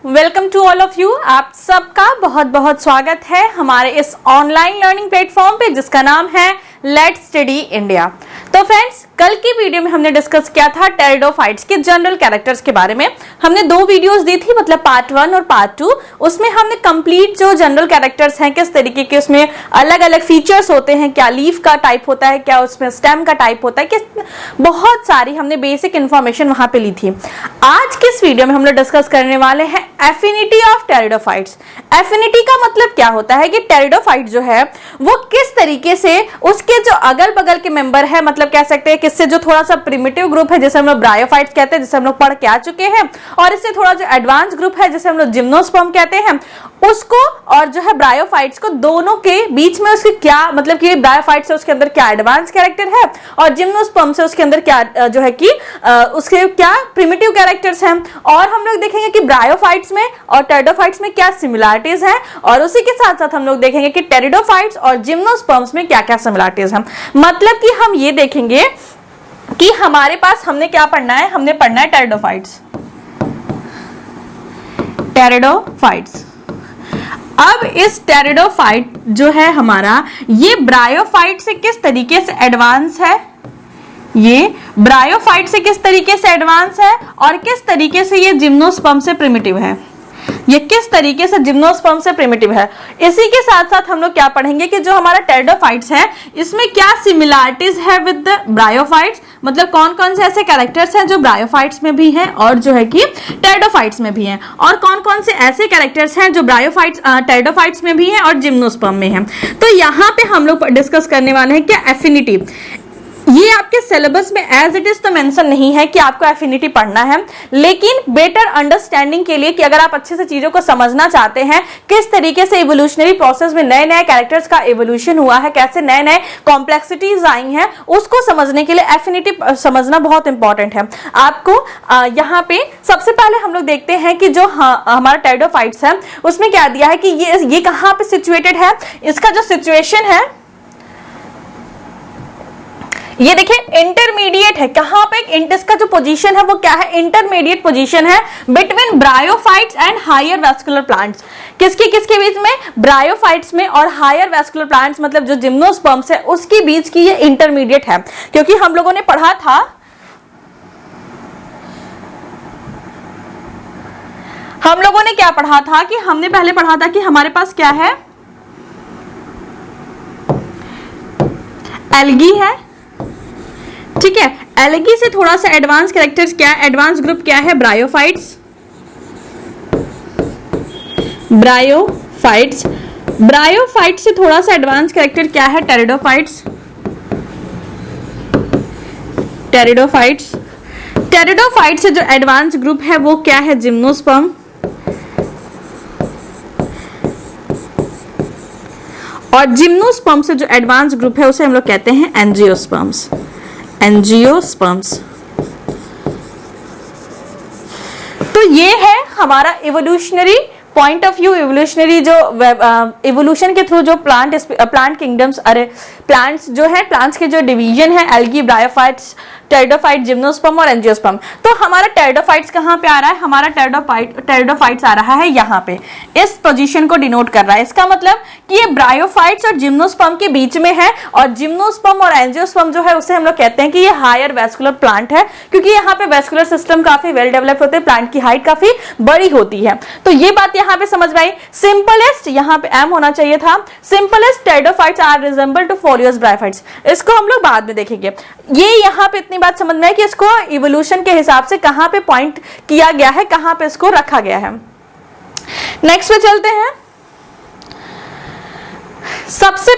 Welcome to all of you. आप सबका बहुत बहुत स्वागत है हमारे इस ऑनलाइन लर्निंग प्लेटफॉर्म पे जिसका नाम है लेट्स स्टडी इंडिया। तो फ्रेंड्स, कल की वीडियो में हमने डिस्कस किया था टेरिडोफाइट्स के जनरल कैरेक्टर्स के बारे में। हमने दो वीडियोस दी थी, मतलब पार्ट 1 और पार्ट 2। उसमें हमने कंप्लीट जो जनरल कैरेक्टर्स हैं, किस तरीके के उसमें अलग अलग फीचर्स होते हैं, क्या लीफ का टाइप होता है, क्या उसमें स्टेम का टाइप होता है, किस बहुत सारी हमने बेसिक इंफॉर्मेशन वहां पे ली थी। आज के इस वीडियो में हम लोग डिस्कस करने वाले हैं एफिनिटी ऑफ टेरिडोफाइट्स। एफिनिटी का मतलब क्या होता है कि टेरिडोफाइट जो है वो किस तरीके से उसके जो अगल बगल के मेंबर है, मतलब कह सकते हैं किससे जो थोड़ा सा प्रिमिटिव ग्रुप है जिसे हम लोग ब्रायोफाइट्स कहते हैं, जिसे हम लोग पढ़ के आ चुके हैं, और इससे थोड़ा जो एडवांस ग्रुप है जिसे हम लोग जिम्नोस्पर्म कहते हैं, उसको और जो है ब्रायोफाइट्स को, दोनों के बीच में उसके क्या मतलब कि ब्रायोफाइट्स से उसके अंदर क्या एडवांस कैरेक्टर है और जिम्नोस्पर्म से उसके अंदर क्या जो है कि उसके क्या प्रिमिटिव कैरेक्टर्स हैं। और हम लोग देखेंगे कि ब्रायोफाइट्स में और टेरिडोफाइट्स में क्या सिमिलरिटीज हैं, और उसी के साथ साथ हम लोग देखेंगे कि टेरिडोफाइट्स और जिम्नोस्पर्म्स में क्या क्या सिमिलरिटीज हैं। मतलब कि हम ये देखेंगे कि हमारे पास हमने क्या पढ़ना है, हमने पढ़ना है टेरिडोफाइट्स। अब इस टेरिडोफाइट जो है हमारा, ये ब्रायोफाइट से किस तरीके से एडवांस है, ये ब्रायोफाइट से किस तरीके से एडवांस है और किस तरीके से ये जिम्नोस्पर्म से प्रिमिटिव है, ये किस तरीके से जिम्नोस्पर्म से प्रिमिटिव है। इसी के साथ साथ हम लोग क्या पढ़ेंगे कि जो हमारा टेरिडोफाइट्स है इसमें क्या सिमिलरिटीज है विद द ब्रायोफाइट्स, मतलब कौन कौन से ऐसे कैरेक्टर्स हैं जो ब्रायोफाइट्स में भी हैं और जो है कि टेरिडोफाइट्स में भी हैं, और कौन कौन से ऐसे कैरेक्टर्स हैं जो ब्रायोफाइट्स टेरिडोफाइट्स में भी हैं और जिम्नोस्पर्म में हैं। तो यहाँ पे हम लोग डिस्कस करने वाले हैं क्या एफिनिटी। ये आपके सिलेबस में एज इट इज तो मेंशन नहीं है कि आपको एफिनिटी पढ़ना है, लेकिन बेटर अंडरस्टैंडिंग के लिए कि अगर आप अच्छे से चीजों को समझना चाहते हैं, किस तरीके से इवोल्यूशनरी प्रोसेस में नए नए कैरेक्टर्स का इवोल्यूशन हुआ है, कैसे नए नए कॉम्प्लेक्सिटीज आई हैं, उसको समझने के लिए एफिनिटी समझना बहुत इंपॉर्टेंट है आपको। यहाँ पे सबसे पहले हम लोग देखते हैं कि जो हमारा टेरिडोफाइट्स है उसमें क्या दिया है कि ये कहाँ पे सिचुएटेड है। इसका जो सिचुएशन है ये देखिए इंटरमीडिएट है। कहां पे इसका जो पोजीशन है वो क्या है, इंटरमीडिएट पोजीशन है between bryophytes and higher vascular plants. किसके बीच में, ब्रायोफाइट्स में और हायर वैस्कुलर प्लांट्स, मतलब जो जिम्नोस्पर्म्स है उसके बीच की ये इंटरमीडिएट है। क्योंकि हम लोगों ने पढ़ा था, हम लोगों ने क्या पढ़ा था कि हमने पहले पढ़ा था कि हमारे पास क्या है, एल्गी है, ठीक है। एल्गी से थोड़ा सा एडवांस कैरेक्टर्स क्या है, एडवांस ग्रुप क्या है, ब्रायोफाइट्स। ब्रायोफाइट्स से थोड़ा सा एडवांस कैरेक्टर क्या है, टेरिडोफाइट्स। टेरिडोफाइट से जो एडवांस ग्रुप है वो क्या है, जिम्नोस्पर्म। और जिम्नोस्पर्म से जो एडवांस ग्रुप है उसे हम लोग कहते हैं एंजियोस्पर्म्स। तो ये है हमारा evolutionary point of view, evolutionary जो इवोल्यूशन के थ्रू जो प्लांट किंगडम्स, प्लांट्स जो है, प्लांट्स के जो डिवीजन है, एल्गी, ब्रायोफाइट्स, टेरिडोफाइट, जिम्नोस्पर्म और एंजियोस्पर्म। तो हमारा टेरिडोफाइट्स कहां पे आ रहा है, हमारा टेरिडोफाइट्स आ रहा है यहाँ पे, इस पोजीशन को डिनोट कर रहा है। इसका मतलब कि ये ब्रायोफाइट्स और जिम्नोस्पर्म के बीच में है, और जिम्नोस्पर्म और एंजियोस्पर्म जो है उसे हम लोग कहते हैं कि ये हायर वैस्कुलर प्लांट है, क्योंकि यहाँ पे वैस्कुलर सिस्टम काफी वेल डेवलप होते हैं, प्लांट की हाइट काफी बड़ी होती है। तो ये बात यहाँ पे समझ में आई। सिंपलेस्ट यहाँ पे एम होना चाहिए था, simplest pteridophytes are resemble to foliose bryophytes. इसको हम लोग बाद में देखेंगे। ये यहाँ पे इतनी बात समझ में है कि इसको इवोल्यूशन के हिसाब से कहां पे पॉइंट किया गया है, कहां पे इसको रखा गया है। नेक्स्ट पे चलते हैं। सबसे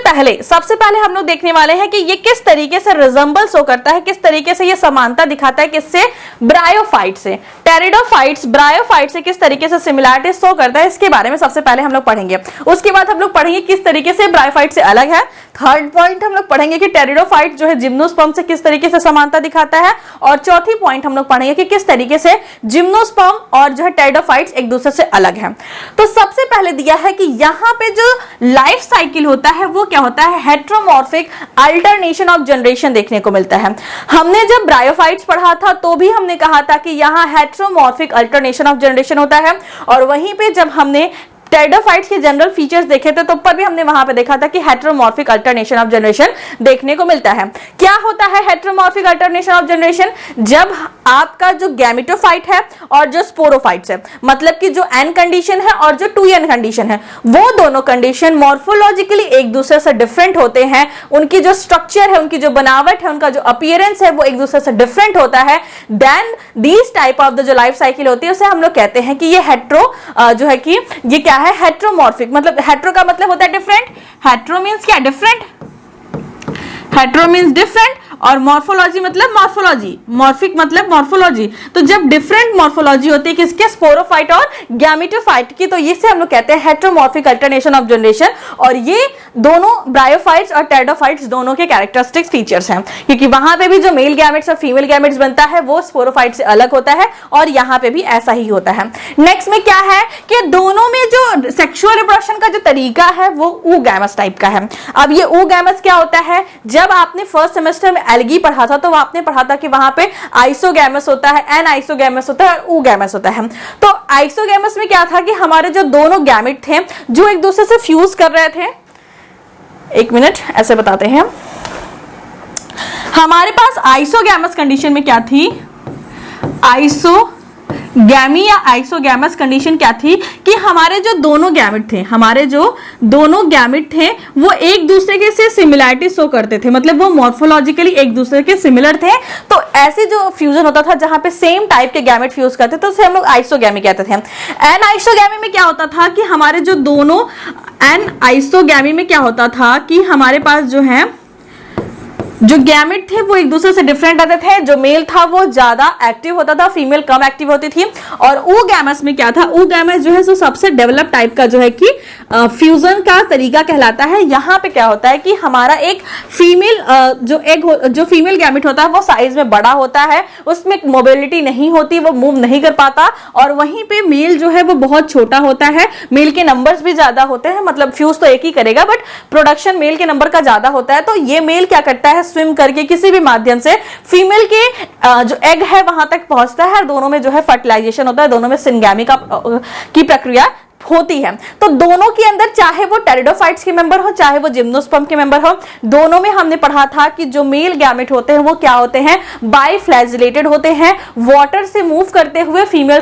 पहले हम लोग देखने वाले हैं कि ये किस तरीके से रिजेंबल शो करता है, किस तरीके से ये समानता दिखाता है, किससे, ब्रायोफाइट से। टेरिडोफाइट्स ब्रायोफाइट से किस तरीके से सिमिलरिटी शो करता है, इसके बारे में सबसे पहले हम लोग पढ़ेंगे। उसके बाद हम लोग पढ़ेंगे किस तरीके से ब्रायोफाइट से अलग है। थर्ड पॉइंट हम लोग पढ़ेंगे कि टेरिडोफाइट जो है जिम्नोस्पर्म से किस तरीके से समानता दिखाता है, और चौथी पॉइंट हम लोग पढ़ेंगे कि किस तरीके से जिम्नोस्पर्म और जो है टेरिडोफाइट्स एक दूसरे से अलग है। तो सबसे पहले दिया है कि यहाँ पे जो लाइफ साइकिल होता है वो क्या होता है, हेट्रोमॉर्फिक अल्टरनेशन ऑफ जनरेशन देखने को मिलता है। हमने जब ब्रायोफाइट्स पढ़ा था तो भी हमने कहा था कि यहाँ हेट्रोमॉर्फिक अल्टरनेशन ऑफ जनरेशन होता है, और वहीं पे जब हमने टेरिडोफाइट्स के जनरल फीचर्स देखे थे तो पर भी हमने वहां पे देखा था कि हेट्रोमॉर्फिक अल्टरनेशन ऑफ जनरेशन देखने को मिलता है। क्या होता है हेट्रोमॉर्फिक अल्टरनेशन ऑफ जनरेशन? जब आपका जो गैमेटोफाइट है और जो स्पोरोफाइट्स है, मतलब कि जो एन कंडीशन है और जो 2n कंडीशन है, वो दोनों कंडीशन मॉर्फोलॉजिकली एक दूसरे से डिफरेंट होते हैं। उनकी जो स्ट्रक्चर है, उनकी जो बनावट है, उनका जो अपीयरेंस है, वो एक दूसरे से डिफरेंट होता है। Then these type of the जो लाइफ साइकिल होती है उसे हम लोग कहते हैं कि ये हेट्रो जो है कि ये क्या है, हेट्रोमॉर्फिक। मतलब हेट्रो का मतलब होता है डिफरेंट, हेट्रो मींस क्या, डिफरेंट, हेट्रो मींस डिफरेंट, और मॉर्फोलॉजी मतलब मॉर्फोलॉजी, मॉर्फिक मतलब मॉर्फोलॉजी। तो जब डिफरेंट मॉर्फोलॉजी होती है किसके, स्पोरोफाइट और गैमेटोफाइट की, तो इसे हम लोग कहते हैं हेट्रोमॉर्फिक अल्टरनेशन ऑफ जनरेशन। और ये दोनों ब्रायोफाइट्स और टेरिडोफाइट्स दोनों के कैरेक्टरिस्टिक फीचर्स हैं, क्योंकि वहां पे भी जो मेल गैमेट्स और फीमेल गैमेट्स बनता है वो स्पोरोफाइट से अलग होता है, और यहाँ पे भी ऐसा ही होता है। नेक्स्ट में क्या है कि दोनों में जो सेक्सुअल रिप्रोडक्शन का जो तरीका है वो oogamous टाइप का है। अब ये oogamous क्या होता है, जब आपने फर्स्ट सेमेस्टर में एल्गी पढ़ा था तो आपने पढ़ा था कि वहां पे आइसोगैमस होता है, एन आइसोगैमस होता है और oogamous होता है। तो आइसोगैमस में क्या था कि हमारे जो दोनों गैमेट थे जो एक दूसरे से फ्यूज कर रहे थे, एक मिनट ऐसे बताते हैं, हमारे पास आइसोगैमस कंडीशन में क्या थी, आइसोगैमी या आइसोगैमस कंडीशन क्या थी कि हमारे जो दोनों गैमेट थे, हमारे जो दोनों गैमेट थे वो एक दूसरे के से सिमिलैरिटी शो करते थे, मतलब वो मॉर्फोलॉजिकली एक दूसरे के सिमिलर थे। तो ऐसे जो फ्यूजन होता था जहां पे सेम टाइप के गैमेट फ्यूज करते तो उसे हम लोग आइसोगैमी कहते थे। एन आइसोगैमी में क्या होता था कि हमारे जो दोनों, एन आइसोगैमी में क्या होता था कि हमारे पास जो है जो गैमेट थे वो एक दूसरे से डिफरेंट रहते थे। जो मेल था वो ज्यादा एक्टिव होता था, फीमेल कम एक्टिव होती थी। और oogamous में क्या था, oogamous जो है सो सबसे डेवलप टाइप का जो है कि फ्यूजन का तरीका कहलाता है। यहाँ पे क्या होता है कि हमारा एक फीमेल जो फीमेल गैमेट होता है वो साइज में बड़ा होता है, उसमें मोबिलिटी नहीं होती, वो मूव नहीं कर पाता। और वहीं पे मेल जो है वो बहुत छोटा होता है, मेल के नंबर्स भी ज्यादा होते हैं, मतलब फ्यूज तो एक ही करेगा बट प्रोडक्शन मेल के नंबर का ज्यादा होता है। तो ये मेल क्या करता है, स्विम करके किसी भी माध्यम से फीमेल के जो एग है वहां तक पहुंचता है, और दोनों में जो है फर्टिलाइजेशन होता है, दोनों में सिंगैमी की प्रक्रिया होती है। तो दोनों के अंदर चाहे वो टेरिडोफाइट्स के मेंबर हो चाहे वो जिम्नोस्पर्म के मेंबर हो, दोनों में हमने पढ़ा था कि जो मेल गैमेट होते हैं वो क्या होते हैं, बाइफ्लैजिलेटेड होते हैं, वाटर से मूव करते हुए फीमेल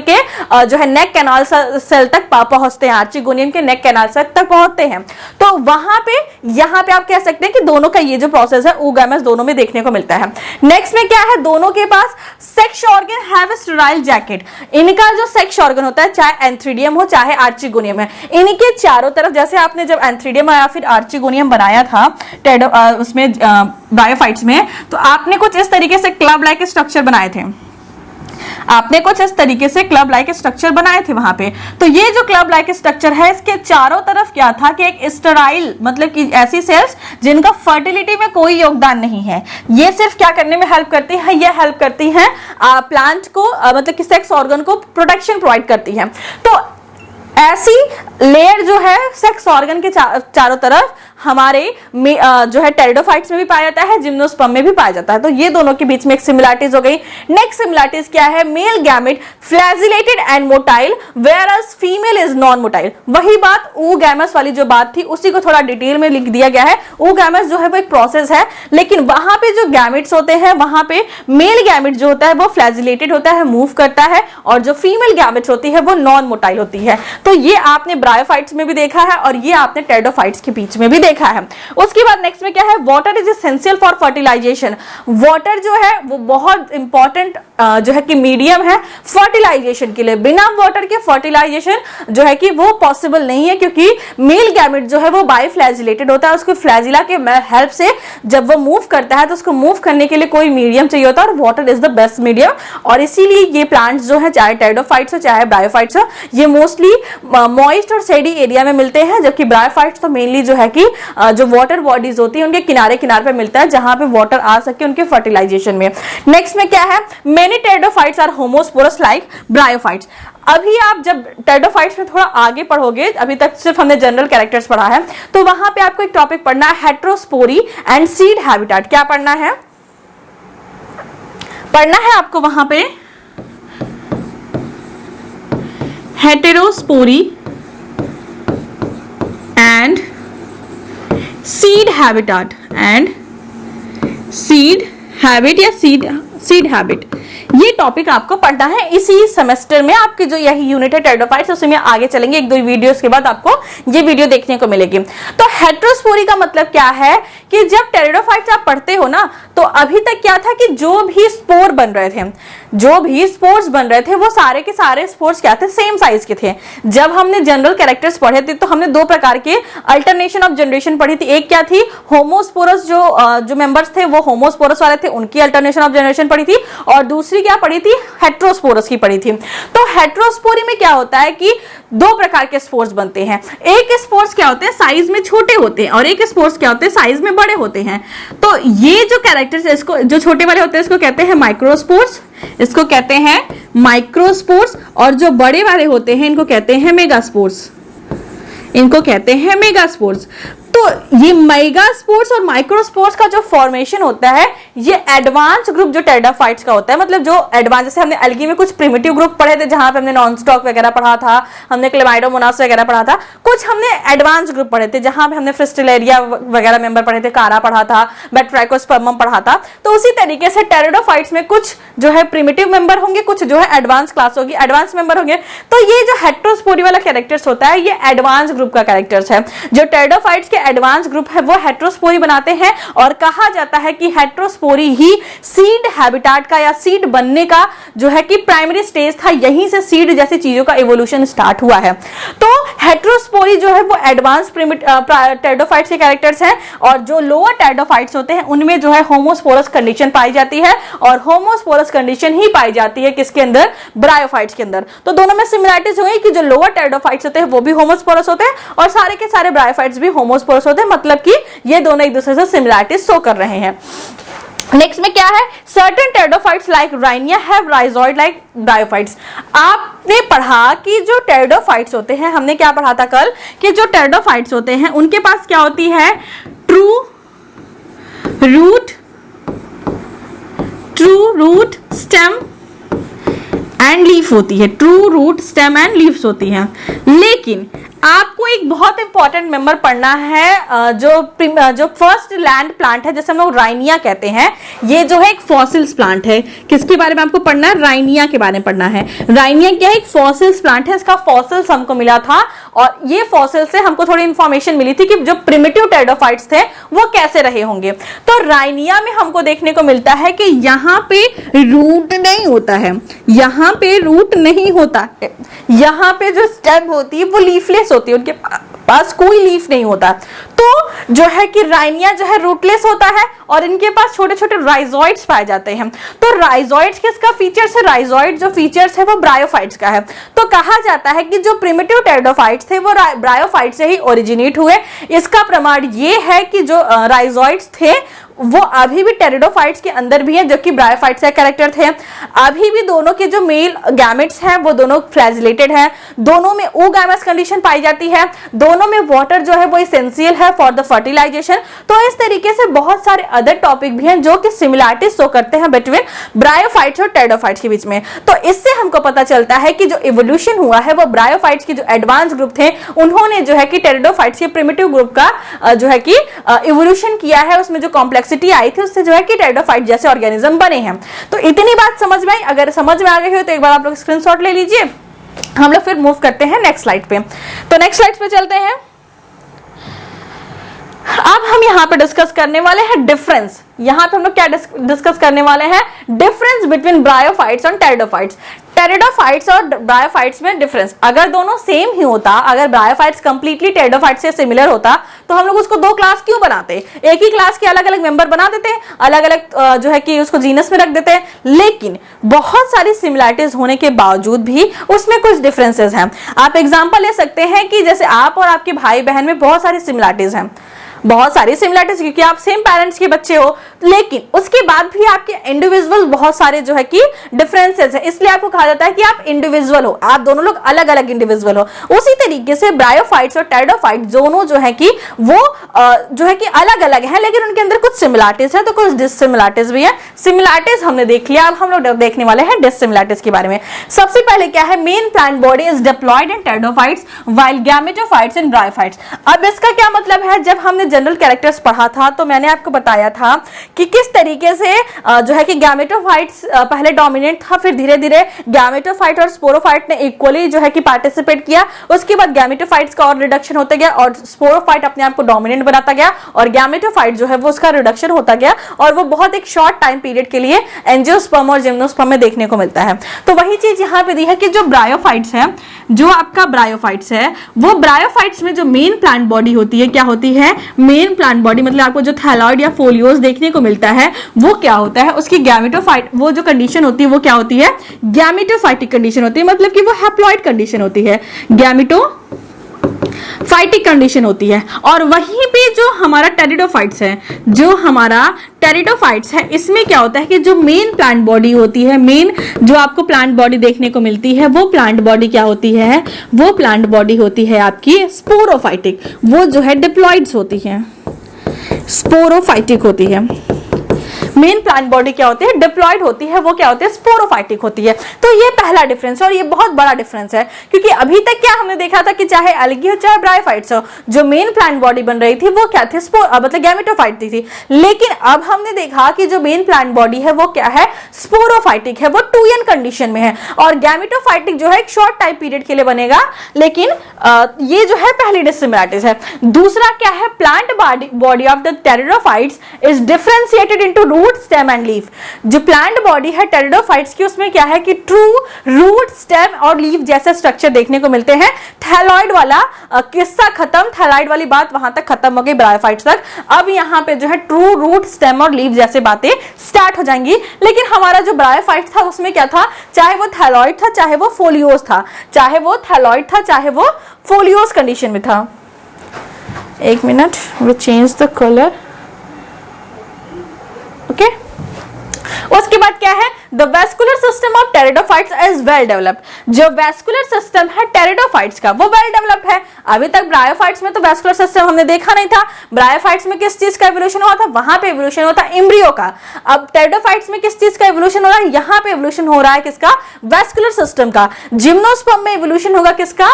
के जो है नेक कैनाल सेल तक पहुंचते हैं, आर्चिगोनियम के नेक कैनाल सेल तक पहुंचते हैं। तो वहां पे यहाँ पे आप कह सकते हैं कि दोनों का ये जो प्रोसेस है oogamous दोनों में देखने को मिलता है। नेक्स्ट में क्या है, दोनों के पास sex organ have a sterile jacket. इनका जो सेक्स ऑर्गन होता है, चाहे एंथ्रीडियम हो चाहे आर्चिगोनियम है, इनके चारों तरफ, जैसे आपने जब एंथ्रीडियम या फिर आर्चिगोनियम बनाया था उसमें ब्रायोफाइट्स में, तो आपने कुछ इस तरीके से क्लब लाइक स्ट्रक्चर बनाए थे, आपने कुछ इस तरीके से क्लब लाइक स्ट्रक्चर बनाए थे वहां पे। तो ये जो क्लब लाइक स्ट्रक्चर है इसके चारों तरफ क्या था कि एक स्टेराइल, मतलब कि ऐसी सेल्स जिनका फर्टिलिटी में कोई योगदान नहीं है, ये सिर्फ क्या करने में हेल्प करती है, ये हेल्प करती है प्लांट को, मतलब कि सेक्स ऑर्गन को प्रोटेक्शन प्रोवाइड करती है। तो ऐसी लेयर जो है सेक्स ऑर्गन के चारों तरफ हमारे जो है टेरिडोफाइट्स में भी पाया जाता है, जिम्नोस्पर्म में भी पाया जाता है। तो ये दोनों के बीच में एक सिमिलरिटीज हो गई। नेक्स्ट सिमिलरिटीज क्या है, male gamete flagellated and motile whereas female is non motile. वही बात oogamous वाली जो बात थी उसी को थोड़ा डिटेल में लिख दिया गया है। oogamous जो है वो एक प्रोसेस है, लेकिन वहां पे जो गैमेट्स होते हैं वहां पे मेल गैमेट जो होता है वो फ्लैजिलेटेड होता है, मूव करता है, और जो फीमेल गैमेट होती है वो नॉन मोटाइल होती है। तो ये आपने ब्रायोफाइट्स में भी देखा है और ये आपने टेरिडोफाइट्स के बीच में भी देखा है। उसके बाद नेक्स्ट में क्या है, water is essential for fertilization. Water जो है वो बहुत इंपॉर्टेंट जो है कि मीडियम है फर्टिलाइजेशन के लिए। बिना वाटर के फर्टिलाइजेशन जो है कि वो पॉसिबल नहीं है, क्योंकि मेल गैमेट जो है वो बाइफ्लैजिलेटेड होता है, उसको फ्लैजिला के हेल्प से जब वो मूव करता है तो उसको मूव करने के लिए कोई मीडियम चाहिए होता है, और water is the best medium. और इसीलिए ये प्लांट्स जो है, चाहे टेरिडोफाइट्स हो चाहे ब्रायोफाइट्स हो, ये मोस्टली मॉइस्ट और सेडी एरिया में मिलते हैं, जबकि ब्रायोफाइट्स तो मेनली जो है कि जो वाटर बॉडीज होती है उनके किनारे किनारे पे मिलता है, जहां पे वाटर आ सके उनके फर्टिलाइजेशन में। नेक्स्ट में क्या है, many pteridophytes are homosporous like bryophytes. अभी आप जब टेरिडोफाइट्स में थोड़ा आगे पढ़ोगे, अभी तक सिर्फ हमने जनरल कैरेक्टर्स पढ़ा है, तो वहां पे आपको एक टॉपिक पढ़ना है हेटेरोस्पोरी एंड सीड हैबिटेट। क्या पढ़ना है? पढ़ना है आपको वहां पे हेटेरोस्पोरी एंड सीड हैबिटेट या सीड हैबिट, ये टॉपिक आपको पढ़ना है इसी सेमेस्टर में। आपकी जो यही यूनिट है टेरिडोफाइट्स, उसमें आगे चलेंगे, एक दो वीडियोस के बाद आपको ये वीडियो देखने को मिलेगी। तो हेटेरोस्पोरी का मतलब क्या है कि जब टेरिडोफाइट्स आप पढ़ते हो ना, तो अभी तक क्या था कि जो भी स्पोर बन रहे थे, जो भी स्पोर्स बन रहे थे, वो सारे के सारे स्पोर्स क्या थे, सेम साइज के थे। जब हमने जनरल कैरेक्टर्स पढ़े थे तो हमने दो प्रकार के अल्टरनेशन ऑफ जनरेशन पढ़ी थी। एक क्या थी, होमोस्पोरस, जो मेंबर्स थे वो होमोस्पोरस वाले थे, उनकी अल्टरनेशन ऑफ जनरेशन पढ़ी थी, और दूसरी क्या पढ़ी थी, हेटेरोस्पोरस की पढ़ी थी। तो हेटेरोस्पोरी में क्या होता है कि दो प्रकार के स्पोर्स बनते हैं। एक स्पोर्स क्या होते हैं, साइज में छोटे होते हैं, और एक स्पोर्स क्या होते हैं, साइज में बड़े होते हैं। तो ये जो कैरेक्टर्स है, इसको जो छोटे वाले होते हैं इसको कहते हैं माइक्रोस्पोर्स, इसको कहते हैं माइक्रोस्पोर्स, और जो बड़े वाले होते हैं इनको कहते हैं मेगास्पोर्स, इनको कहते हैं मेगास्पोर्स। तो ये मेगास्पोर्स और माइक्रोस्पोर्स का जो फॉर्मेशन होता है, ये एडवांस ग्रुप जो टेरिडोफाइट्स का होता है, मतलब जो एडवांस, जैसे हमने अलगी में कुछ प्रिमिटिव ग्रुप पढ़े थे जहां पे हमने नॉन स्टॉक वगैरह पढ़ा था, हमने क्लेमाइडोमोनास वगैरह पढ़ा था, कुछ हमने एडवांस ग्रुप पढ़े थे जहां पे हमने फ्रिस्टिलेरिया वगैरह मेंबर पढ़े थे, कारा पढ़ा था, बैट्राइकोस्पर्मम पढ़ा था। तो उसी तरीके से टेरिडोफाइट्स में कुछ जो है प्रिमिटिव मेंबर होंगे, कुछ जो है एडवांस क्लास होगी, एडवांस मेंबर होंगे। तो ये जो हेटेरोस्पोरी वाला कैरेक्टर्स होता है, ये एडवांस ग्रुप का कैरेक्टर्स है। जो टेरिडोफाइट्स के एडवांस ग्रुप है वो हेटेरोस्पोरी बनाते हैं, और कहा जाता है कि हेटेरोस्पोरी ही सीड हैबिटेट का या सीड बनने का जो है कि प्राइमरी स्टेज था, यहीं से सीड जैसी चीजों का इवोल्यूशन स्टार्ट हुआ है। तो हेटेरोस्पोरी जो है वो एडवांस टेरिडोफाइट्स के कैरेक्टर्स हैं, और जो लोअर टेरिडोफाइट्स होते हैं उनमें जो है होमोस्पोरस कंडीशन पाई जाती है, और होमोस्पोरस कंडीशन ही पाई जाती है किसके अंदर, ब्रायोफाइट्स के अंदर। तो दोनों में सिमिलरिटीज हुई कि जो लोअर टेरिडोफाइट्स होते हैं वो भी होमोस्पोरस होते हैं, और सारे के सारे ब्रायोफाइट्स भी होमोस्पोरस होते हैं, मतलब कि ये दोनों एक दूसरे से सिमिलरिटीज शो कर रहे हैं। नेक्स्ट में क्या है, certain pteridophytes like Rhynia have rhizoid like bryophytes. आपने पढ़ा कि जो टेरिडोफाइट्स होते हैं, हमने क्या पढ़ा था कल, कि जो टेरिडोफाइट्स होते हैं उनके पास क्या होती है, true root stem and leaf होती है, true root stem and leaves होती हैं। लेकिन आपको एक बहुत इंपॉर्टेंट मेंबर पढ़ना है, जो फर्स्ट लैंड प्लांट है, जैसे हम लोग राइनिया कहते हैं, ये जो है एक फॉसिल्स प्लांट है। किसके बारे में आपको पढ़ना है, राइनिया के बारे में पढ़ना है। राइनिया क्या है, एक फॉसिल्स प्लांट है, इसका फॉसिल्स हमको मिला था, और ये फॉसिल से हमको थोड़ी इंफॉर्मेशन मिली थी कि जो प्रिमिटिव टेरिडोफाइट्स थे वो कैसे रहे होंगे। तो राइनिया में हमको देखने को मिलता है कि यहाँ पे रूट नहीं होता है, यहाँ पे रूट नहीं होता है, यहाँ पे जो स्टेम होती है वो लीफलेस होती है, उनके पास कोई लीफ नहीं होता। तो जो है कि राइनिया जो है रूटलेस होता है, और इनके पास छोटे छोटे राइजॉइड्स पाए जाते हैं। तो राइजॉइड्स किसका फीचर्स है, राइजॉइड जो फीचर्स है वो ब्रायोफाइट्स का है। तो कहा जाता है कि जो प्रिमिटिव टेरिडोफाइट्स थे वो ब्रायोफाइट से ही ओरिजिनेट हुए। इसका प्रमाण ये है कि जो राइजॉइड्स थे वो अभी भी टेरिडोफाइट्स के अंदर भी है, जो कि ब्रायोफाइट्स का कैरेक्टर थे। अभी भी दोनों के जो मेल गैमेट्स हैं वो दोनों फ्लैजिलेटेड हैं, दोनों में ओगैमस कंडीशन पाई जाती है, दोनों में वाटर जो है वो एसेंशियल है फॉर द फर्टिलाइजेशन। तो इस तरीके से बहुत सारे अदर टॉपिक भी हैं जो कि सिमिलरिटीज शो करते हैं बिटवीन ब्रायोफाइट्स और टेरिडोफाइट्स के बीच में। तो इससे हमको पता चलता है कि जो इवोल्यूशन हुआ है वो ब्रायोफाइट्स के जो एडवांस ग्रुप थे उन्होंने जो है कि टेरिडोफाइट्स के प्रिमिटिव ग्रुप का जो है कि इवोल्यूशन किया है, उसमें जो कॉम्प्लेक्सिटी आई थी उससे जो है कि टेरिडोफाइट जैसे ऑर्गेनिज्म बने हैं। तो इतनी बात समझ में आई, अगर समझ में आ गई हो तो एक बार आप लोग स्क्रीनशॉट ले लीजिए। हम लोग फिर मूव करते हैं नेक्स्ट स्लाइड पे। तो नेक्स्ट स्लाइड पे चलते हैं। अब हम यहाँ पे डिस्कस करने वाले हैं डिफरेंस। यहाँ पे हम लोग क्या डिस्कस करने वाले हैं, डिफरेंस बिटवीन ब्रायोफाइट्स और टेरिडोफाइट्स। टेरिडोफाइट्स और ब्रायोफाइट्स में डिफरेंस, अगर दोनों सेम ही होता, अगर ब्रायोफाइट्स कंप्लीटली टेरिडोफाइट्स से सिमिलर होता तो हम लोग उसको दो क्लास क्यों बनाते, एक ही क्लास के अलग अलग मेंबर बना देते, अलग अलग जो है कि उसको जीनस में रख देते। लेकिन बहुत सारी सिमिलरिटीज होने के बावजूद भी उसमें कुछ डिफरेंसेस हैं। आप एग्जांपल ले सकते हैं कि जैसे आप और आपके भाई बहन में बहुत सारी सिमिलरिटीज हैं, बहुत सारी सिमिलरिटीज, क्योंकि आप सेम पेरेंट्स के बच्चे हो, लेकिन उसके बाद भी आपके इंडिविजुअल बहुत सारे जो है कि डिफरेंसेस है, इसलिए आपको कहा जाता है कि आप इंडिविजुअल हो, आप दोनों लोग अलग अलग इंडिविजुअल हो। उसी तरीके से ब्रायोफाइट्स और टेरिडोफाइट्स दोनों जो है कि वो जो है कि अलग अलग है, लेकिन उनके अंदर कुछ सिमिलरिटीज है तो कुछ डिससिमिलरिटीज भी है। सिमिलरिटीज हमने देख लिया, अब हम लोग देखने वाले हैं डिससिमिलरिटीज के बारे में। सबसे पहले क्या है, main plant body is diploid in pteridophytes while gametophytes in bryophytes. अब इसका क्या मतलब है, जब हमने जनरल कैरेक्टर्स पढ़ा था तो मैंने आपको बताया था कि किस तरीके से जो है कि गैमेटोफाइट्स पहले डोमिनेंट था, फिर धीरे धीरे गैमेटोफाइट और स्पोरोफाइट ने इक्वली जो है कि पार्टिसिपेट किया, उसके बाद गैमेटोफाइट्स का और रिडक्शन होता गया और स्पोरोफाइट अपने आप को डोमिनेंट बनाता गया और गैमेटोफाइट जो है वो उसका रिडक्शन होता गया और वो बहुत एक शॉर्ट टाइम पीरियड के लिए एंजियोस्पर्म और जिम्नोस्पर्म में देखने को मिलता है। तो वही चीज यहाँ पे दी है कि जो ब्रायोफाइट्स है, जो आपका ब्रायोफाइट्स है, वो ब्रायोफाइट्स में जो मेन प्लांट बॉडी होती है, क्या होती है, मेन प्लांट बॉडी मतलब आपको जो थैलॉइड या फोलियोज देखने को मिलता है वो क्या होता है, उसकी गैमेटोफाइट वो जो कंडीशन होती है वो क्या होती है, गैमेटोफाइटिक कंडीशन होती है, मतलब कि वो हैप्लॉइड कंडीशन होती है, गैमेटोफाइटिक कंडीशन होती है। और वहीं पे जो हमारा टेरिडोफाइट्स है, जो हमारा टेरिडोफाइट्स है, इसमें क्या होता है कि जो मेन प्लांट बॉडी होती है, मेन जो आपको प्लांट बॉडी देखने को मिलती है, वो प्लांट बॉडी क्या होती है, वो प्लांट बॉडी होती है आपकी स्पोरोफाइटिक, वो जो है डिप्लॉइड्स होती है, स्पोरोफाइटिक होती है। मेन प्लांट बॉडी क्या होती है, डिप्लॉयड होती है, वो क्या होती है, स्पोरोफाइटिक होती है। तो ये पहला डिफरेंस है और ये बहुत बड़ा डिफरेंस है, क्योंकि अभी तक क्या हमने देखा था कि चाहे अलगी हो चाहे ब्रायोफाइट्स हो, जो मेन प्लांट बॉडी बन रही थी वो क्या थी, मतलब गैमेटोफाइट थी। लेकिन अब हमने देखा कि जो मेन प्लांट बॉडी है वो क्या है, स्पोरोफाइटिक है, वो 2n कंडीशन में है और गैमेटोफाइटिक जो है एक शॉर्ट टाइम पीरियड के लिए बनेगा। लेकिन ये जो है पहली डिससिमिलरिटीज है। दूसरा क्या है, plant body of the pteridophytes is differentiated into root, stem and leaf. जो प्लांट बॉडी है टेरिडोफाइट्स की, उसमें क्या है कि ट्रू रूट, स्टेम और लीफ जैसे स्ट्रक्चर देखने को मिलते हैं। थैलॉइड वाला किस्सा खत्म, थैलॉइड वाली बात वहां तक खत्म हो गई ब्रायोफाइट्स तक। अब यहाँ पे जो है ट्रू रूट, स्टेम और लीफ जैसे बातें स्टार्ट हो जाएंगी। लेकिन हमारा जो ब्रायोफाइट्स था उसमें क्या था, चाहे वो थैलॉइड था चाहे वो फोलियोज था, चाहे वो थैलॉइड था चाहे वो फोलियोज कंडीशन में था। एक minute, we change the colour. Okay, उसके बाद क्या है, the vascular system of pteridophytes is well developed. जो वेस्कुलर सिस्टम है टेरिडोफाइट्स का वो वेल डेवलप्ड है। अभी तक ब्रायोफाइट्स में तो वेस्कुलर सिस्टम हमने देखा नहीं था। ब्रायोफाइट्स में किस चीज का एवोल्यूशन हुआ था, वहां पे एवोल्यूशन हुआ था एम्ब्रियो का। अब टेरिडोफाइट्स में किस चीज का एवोल्यूशन हो रहा है, यहाँ पे एवोल्यूशन हो रहा है किसका, वेस्कुलर सिस्टम का। जिम्नोस्पर्म में एवोल्यूशन होगा किसका,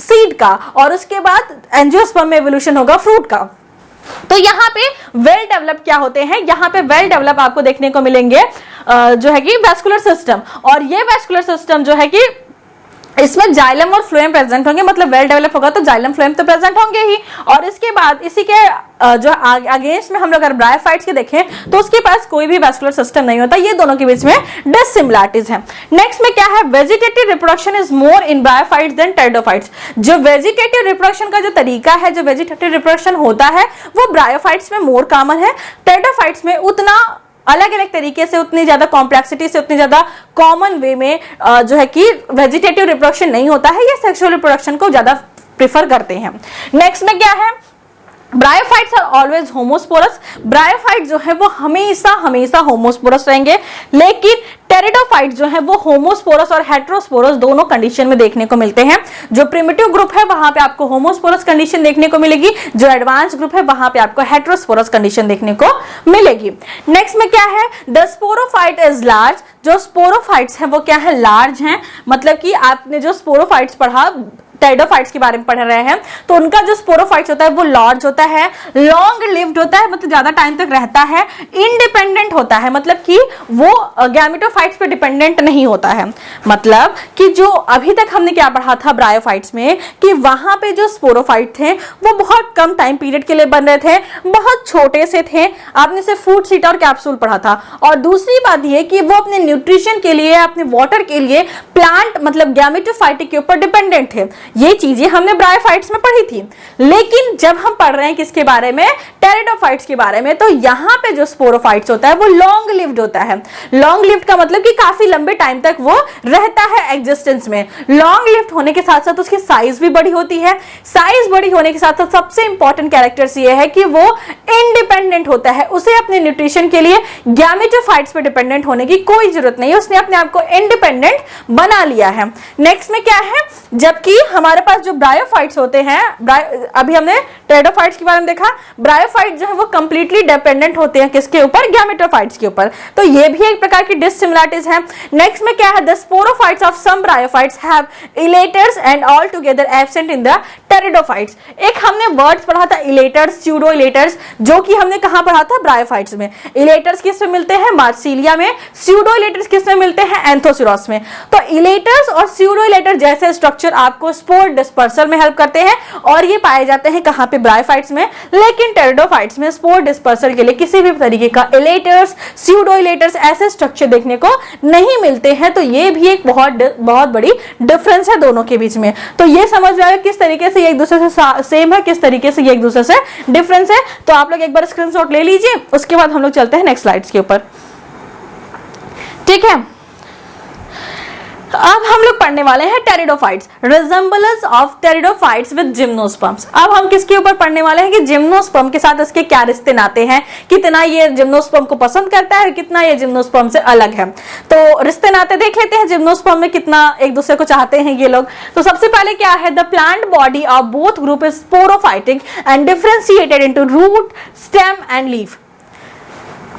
सीड का, और उसके बाद एंजियोस्पर्म में एवोल्यूशन होगा फ्रूट का। तो यहाँ पे वेल डेवलप क्या होते हैं, यहाँ पे वेल डेवलप आपको देखने को मिलेंगे जो है कि वेस्कुलर सिस्टम। और ये वेस्कुलर सिस्टम जो है कि इसमें जाइलम और फ्लोएम प्रेजेंट होंगे, मतलब वेल डेवलप होगा तो जाइलम फ्लोएम तो प्रेजेंट होंगे ही। और इसके बाद इसी के जो अगेंस्ट में हम लोग अगर ब्रायोफाइट्स के देखें तो उसके पास कोई भी वेस्कुलर सिस्टम नहीं होता। ये दोनों के बीच में डिससिमिलरिटीज है। नेक्स्ट में क्या है, vegetative reproduction is more in bryophytes than pteridophytes. जो वेजिटेटिव रिप्रोडक्शन का जो तरीका है, जो वेजिटेटिव रिप्रोडक्शन होता है वो ब्रायोफाइट्स में मोर कॉमन है। टेरिडोफाइट्स में उतना अलग अलग तरीके से, उतनी ज्यादा कॉम्प्लेक्सिटी से, उतनी ज्यादा कॉमन वे में जो है कि वेजिटेटिव रिप्रोडक्शन नहीं होता है। ये सेक्सुअल रिप्रोडक्शन को ज्यादा प्रेफर करते हैं। नेक्स्ट में क्या है, bryophytes are always homosporous. Bryophyte जो है वो हमेशा हमेशा होमोस्पोरस रहेंगे, लेकिन टेरिडोफाइट जो है वो होमोस्पोरस और हेटेरोस्पोरस दोनों कंडीशन में देखने को मिलते हैं। जो प्रिमिटिव ग्रुप है वहां पे आपको होमोस्पोरस कंडीशन देखने को मिलेगी, जो एडवांस ग्रुप है वहां पे आपको हेटेरोस्पोरस कंडीशन देखने को मिलेगी। नेक्स्ट में क्या है, द स्पोरोफाइट इज लार्ज। जो स्पोरोफाइट्स हैं वो क्या है, लार्ज हैं। मतलब कि आपने जो स्पोरोफाइट्स पढ़ा, टेरिडोफाइट्स के बारे में पढ़ रहे हैं, तो उनका जो स्पोरोफाइट्स होता है वो लार्ज होता है, लॉन्ग लिव्ड होता है, मतलब ज्यादा टाइम तक रहता है, इंडिपेंडेंट होता है, मतलब कि वो गैमेटोफाइट्स पे डिपेंडेंट नहीं होता है। मतलब कि जो अभी तक हमने क्या पढ़ा था ब्रायोफाइट्स में, कि वहां पे जो स्पोरोफाइट थे वो बहुत कम टाइम पीरियड के लिए बन रहे थे, बहुत छोटे से थे। आपने सिर्फ फूड सीट और कैप्सूल पढ़ा था। और दूसरी बात ये कि वो अपने न्यूट्रिशन के लिए, अपने वाटर के लिए प्लांट मतलब गैमेटोफाइटिक के ऊपर डिपेंडेंट थे। ये चीजें हमने ब्रायोफाइट्स में पढ़ी थी, लेकिन जब हम पढ़ रहे हैं किसके बारे में, टेरिडोफाइट्स के बारे में, तो यहाँ पे जो स्पोरोफाइट्स होता है वो लॉन्ग लिव्ड होता है। लॉन्ग लिव्ड का मतलब कि काफी लंबे टाइम तक वो रहता है एग्जिस्टेंस में। लॉन्ग लिव्ड होने के साथ साथ उसकी साइज भी बड़ी होती है। साइज बड़ी होने के साथ साथ सबसे इंपॉर्टेंट कैरेक्टर्स ये है कि वो इंडिपेंडेंट होता है। उसे अपने न्यूट्रिशन के लिए गैमेटोफाइट्स पे डिपेंडेंट होने की कोई जरूरत नहीं है, उसने अपने आप को इंडिपेंडेंट बना लिया है। नेक्स्ट में क्या है, जबकि हमारे पास जो ब्रायोफाइट्स होते हैं, अभी हमने टेरिडोफाइट्स के बारे में देखा, ब्रायोफाइट जो है वो कंप्लीटली डिपेंडेंट होते हैं किसके ऊपर, गैमेटोफाइट्स के ऊपर। तो ये भी एक प्रकार की डिसिमिलरिटीज है। नेक्स्ट में क्या है, the sporophytes of some bryophytes have elaters and all together absent in the pteridophytes. एक हमने वर्ड्स पढ़ा था इलेटर्स, स्यूडो इलेटर्स, जो कि हमने कहां पढ़ा था, ब्रायोफाइट्स में। इलेटर्स किस में मिलते हैं, मार्सिलिया में। स्यूडो इलेटर्स किस में मिलते हैं, एंथोसिरोस में। तो इलेटर्स और स्यूडो इलेटर जैसे स्ट्रक्चर आपको स्पोर डिस्पर्सल में हेल्प करते हैं, और ये पाए जाते हैं कहां पे, ब्रायोफाइट्स में। लेकिन टेरिडोफाइट्स में स्पोर डिस्पर्सल के लिए किसी भी तरीके का इलेटर्स, स्यूडो इलेटर्स ऐसे स्ट्रक्चर देखने को नहीं मिलते हैं। तो ये भी एक बहुत बड़ी डिफरेंस है दोनों के बीच में। तो ये समझ में आएगा किस तरीके से ये एक दूसरे से सेम है, किस तरीके से ये एक दूसरे से डिफरेंस है। तो आप लोग एक बार स्क्रीनशॉट ले लीजिए, उसके बाद हम लोग चलते हैं नेक्स्ट स्लाइड्स के ऊपर, ठीक है। अब हम लोग पढ़ने वाले हैं pteridophytes, resemblance of pteridophytes with gymnosperms. अब हम किसके ऊपर पढ़ने वाले हैं कि जिम्नोस्पर्म के साथ इसके क्या रिश्ते नाते हैं, कितना ये जिम्नोस्पर्म को पसंद करता है और कितना ये जिम्नोस्पर्म से अलग है। तो रिश्ते नाते देख लेते हैं, जिम्नोस्पर्म में कितना एक दूसरे को चाहते हैं ये लोग। तो सबसे पहले क्या है, the plant body of both group is sporophytic and differentiated into root, stem and leaf.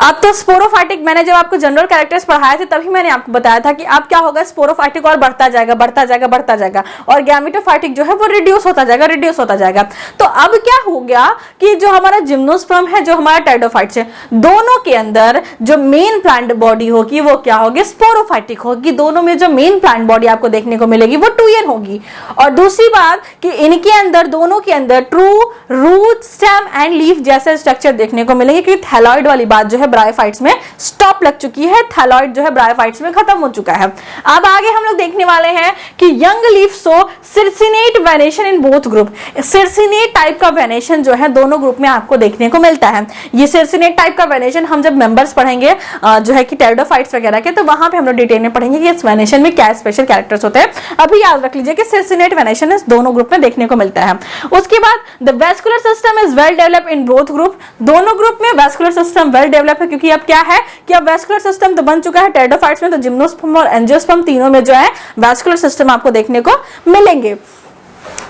अब तो स्पोरोफाइटिक, मैंने जब आपको जनरल कैरेक्टर्स पढ़ाए थे तभी मैंने आपको बताया था कि अब क्या होगा, स्पोरोफाइटिक और बढ़ता जाएगा बढ़ता जाएगा बढ़ता जाएगा, और गैमेटोफाइटिक जो है वो रिड्यूस होता जाएगा रिड्यूस होता जाएगा। तो अब क्या हो गया कि जो हमारा जिम्नोस्पर्म है, जो हमारा टेरिडोफाइट्स है, दोनों के अंदर जो मेन प्लांट बॉडी होगी वो क्या होगी, स्पोरोफाइटिक होगी। दोनों में जो मेन प्लांट बॉडी आपको देखने को मिलेगी वो 2n होगी। और दूसरी बात कि इनके अंदर, दोनों के अंदर true, root, stem and leaf जैसे स्ट्रक्चर देखने को मिलेंगे, क्योंकि थैलॉइड वाली बात जो है ब्रायोफाइट्स में स्टॉप लग चुकी है, थैलॉइड जो है ब्रायोफाइट्स में खत्म हो चुका है। अब आगे हम लोग देखने वाले हैं कि young leaf show circinate venation in both group. Circinate type का वेनेशन जो है दोनों ग्रुप में आपको देखने को मिलता है। ये सिर्सिनेट टाइप का वेनेशन हम जब मेंबर्स पढ़ेंगे जो है कि टेरिडोफाइट्स वगैरह के, तो वहां पे हम लोग डिटेल में पढ़ेंगे कि इस वेनेशन में क्या स्पेशल कैरेक्टर्स होते हैं। अभी याद रख लीजिए कि सिर्सिनेट वेनेशन इस दोनों ग्रुप में देखने को मिलता है। उसके बाद the vascular system is well developed in both group. दोनों ग्रुप में वेस्कुलर सिस्टम वेल डेवलप है, क्योंकि अब क्या है कि अब वेस्कुलर सिस्टम तो बन चुका है टेरिडोफाइट्स में, तो जिम्नोस्पर्म और एंजियोस्पर्म तीनों में जो है वेस्कुलर सिस्टम आपको देखने को मिलेंगे।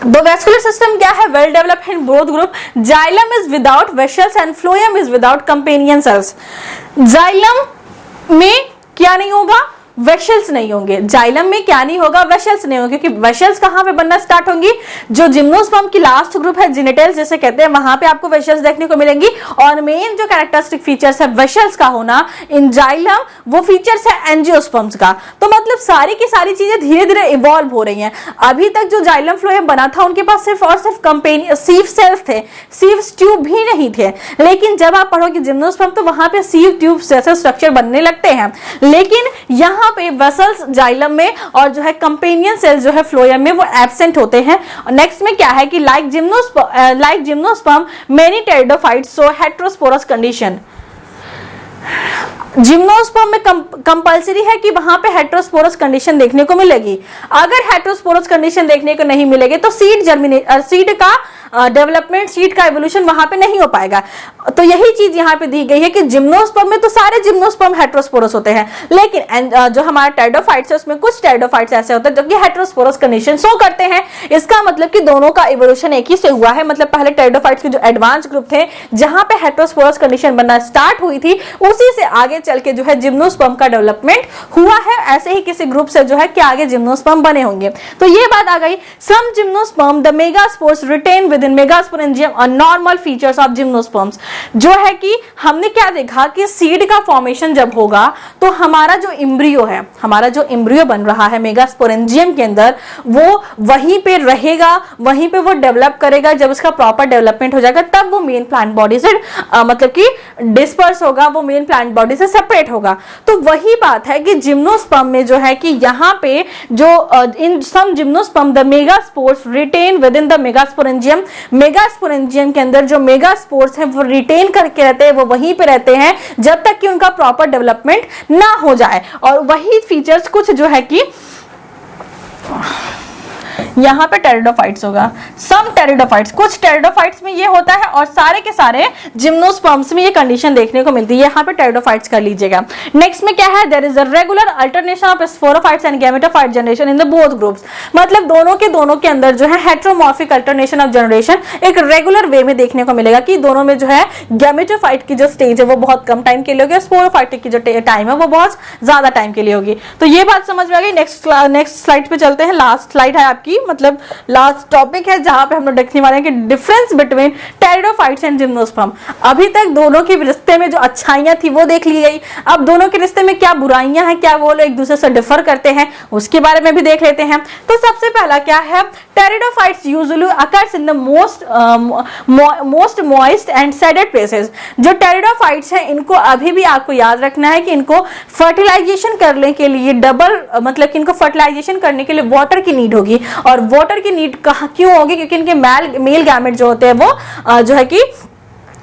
The vascular system क्या है, well developed in both group. Xylem is without vessels and phloem is without companion cells. Xylem में क्या नहीं होगा, वेशल्स नहीं होंगे। जाइलम में क्या नहीं होगा, वेशल्स नहीं होंगे, क्योंकि वेशल्स कहां पे बनना स्टार्ट होंगी, जो जिम्नोस्पर्म की लास्ट ग्रुप है जेनिटल्स जिसे कहते हैं, वहां पे आपको वेशल्स देखने को मिलेंगी। और मेन जो कैरेक्टरिस्टिक फीचर्स है वेशल्स का होना इन जाइलम, वो फीचर्स है एंजियोस्पर्म्स का। तो मतलब सारी की सारी चीजें धीरे धीरे इवॉल्व हो रही हैं। अभी तक जो जाइलम फ्लोएम बना था उनके पास सिर्फ और सिर्फ कंपेनियन सीव सेल्स थे, सीव ट्यूब भी नहीं थे। लेकिन जब आप पढ़ोगे जिम्नोस्पर्म तो वहां पे सीव ट्यूब जैसे स्ट्रक्चर बनने लगते हैं। लेकिन यहाँ पे वेसल्स जाइलम में और जो है कंपेनियन सेल्स जो है फ्लोएम में वो एब्सेंट होते हैं। नेक्स्ट में क्या है कि like gymnosperm many pteridophytes show heterosporous condition. Gymnosperm में कंपलसरी है कि वहां पे हेटेरोस्पोरस कंडीशन देखने को मिलेगी। अगर हेटेरोस्पोरस कंडीशन देखने को नहीं मिलेगी तो सीड का डेवलपमेंट, सीड का एवोल्यूशन वहां पे नहीं हो पाएगा। तो यही चीज यहाँ पे दी गई है कि जिम्नोस्पर्म में तो सारे जिम्नोस्पर्म हेटेरोस्पोरस होते हैं, लेकिन जो हमारा टेरिडोफाइट्स है उसमें कुछ टेरिडोफाइट्स ऐसे होते हैं जो कि हेटेरोस्पोरस कंडीशन शो करते हैं। इसका मतलब कि दोनों का एवोल्यूशन एक ही से हुआ है। मतलब पहले टेरिडोफाइट्स के जो एडवांस ग्रुप थे जहां पे हेटेरोस्पोरस कंडीशन बनना स्टार्ट हुई थी, उसी से आगे चल के जो है जिम्नोस्पर्म का डेवलपमेंट हुआ है। ऐसे ही किसी ग्रुप से जो है कि आगे जिम्नोस्पर्म बने होंगे। तो ये बात आ गई। Some gymnosperm the megaspores retain with within megasporangium और नॉर्मल फीचर्स ऑफ जिम्नोस्पर्म्स। जो है कि हमने क्या देखा कि सीड का फॉर्मेशन जब होगा तो हमारा जो एम्ब्रियो है, हमारा जो एम्ब्रियो बन रहा है मेगास्पोरेंजियम के अंदर, वो वहीं पे रहेगा, वहीं पे वो डेवलप करेगा। जब उसका प्रॉपर डेवलपमेंट हो जाएगा तब वो मेन प्लांट बॉडी से मतलब कि डिस्पर्स होगा, वो मेन प्लांट बॉडी से सेपरेट होगा। तो वही बात है कि जिम्नोस्पर्म में जो है कि यहाँ पे जो in some gymnosperm the megaspores retain within the megasporangium, megasporangium के अंदर जो मेगास्पोर्स हैं वो रिटेन करके रहते हैं, वो वहीं पे रहते हैं जब तक कि उनका प्रॉपर डेवलपमेंट ना हो जाए। और वही फीचर्स कुछ जो है कि यहाँ पे टेरिडोफाइट्स होगा, सम टेरिडोफाइट्स, कुछ टेरिडोफाइट्स में ये होता है और सारे के सारे जिम्नोस्पर्म्स में ये कंडीशन देखने को मिलती है। यहाँ पे टेरिडोफाइट्स कर लीजिएगा। नेक्स्ट में क्या है, there is a regular alternation of sporophytes and gametophyte generation in the both groups. मतलब दोनों के अंदर जो है हेटेरोमॉर्फिक अल्टरनेशन ऑफ जनरेशन एक रेगुलर वे में देखने को मिलेगा कि दोनों में जो है गैमेटोफाइट की जो स्टेज है वो बहुत कम टाइम के लिए होगी और स्पोरोफाइट की जो टाइम है वो बहुत ज्यादा टाइम के लिए होगी। तो ये बात समझ में आ गई। नेक्स्ट स्लाइड पे चलते हैं। लास्ट स्लाइड है आपकी, मतलब लास्ट टॉपिक है जहां पे हम लोग देखने वाले हैं कि difference between pteridophytes and gymnosperm. अभी तक दोनों के रिश्ते में जो अच्छाइयां थी वो देख ली गई, अब दोनों के रिश्ते में क्या बुराइयां हैं, क्या वो लोग एक दूसरे से डिफर करते हैं, उसके बारे में भी देख लेते हैं। तो सबसे पहला क्या है, pteridophytes usually occurs in the most moist and shaded places. जो टेरिडोफाइट्स हैं इनको अभी भी आपको याद रखना है कि इनको फर्टिलाइजेशन करने के लिए मतलब कि इनको फर्टिलाइजेशन करने के लिए वाटर की नीड होगी। और वाटर की नीड क्यों होगी, क्योंकि इनके मेल गैमेट जो होते हैं वो जो है कि